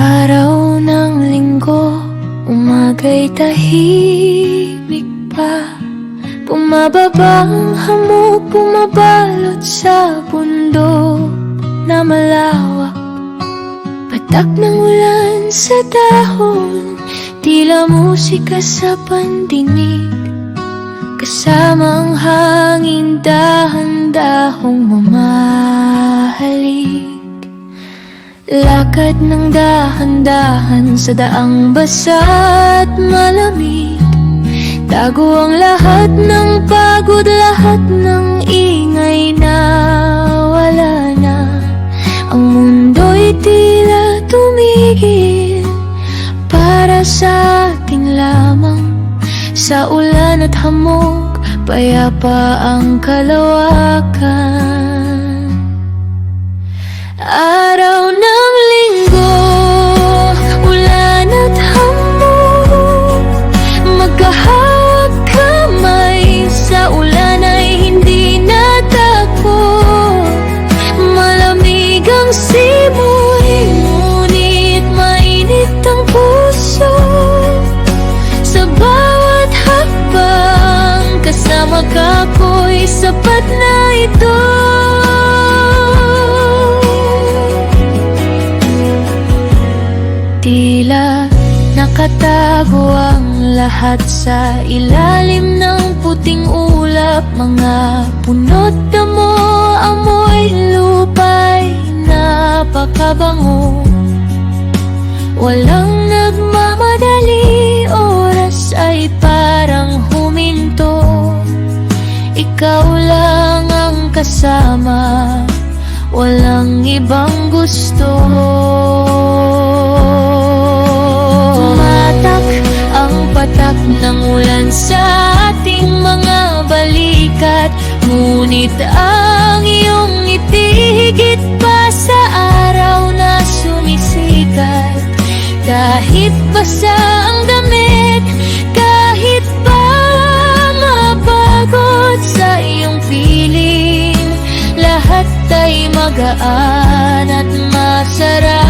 Araw ng linggo, umaga'y tahimik pa. Bumababa ang hamog, bumabalot sa bundok na malawak. Patak ng ulan sa dahon, tila musika sa pandinig. Kasama ang hangin, dahan-dahong mamahalik. Lakad ng dahan-dahan sa daang basa't malamig. Tago ang lahat ng pagod, lahat ng ingay na wala na. Ang mundo'y tila tumigil para sa ating lamang. Sa ulan at hamog, payapa ang kalawakan. Araw ng linggo, ulan at hamog, magkahawak kamay. Sa ulan ay hindi natakot, malamig ang simoy, ngunit mainit ang puso. Sa bawat hakbang, kasama ka ko'y sapat na ito. Tila nakatago ang lahat sa ilalim ng puting ulap. Mga punot damo, amoy lupa'y napakabango. Walang nagmamadali, oras ay parang huminto. Ikaw lang ang kasama, walang ibang gusto. Patak ng ulan sa ating mga balikat, ngunit ang iyong ngiti higit pa sa araw na sumisikat. Kahit basa ang damit, kahit pa mapagod sa iyong piling, lahat ay magaan at masarap.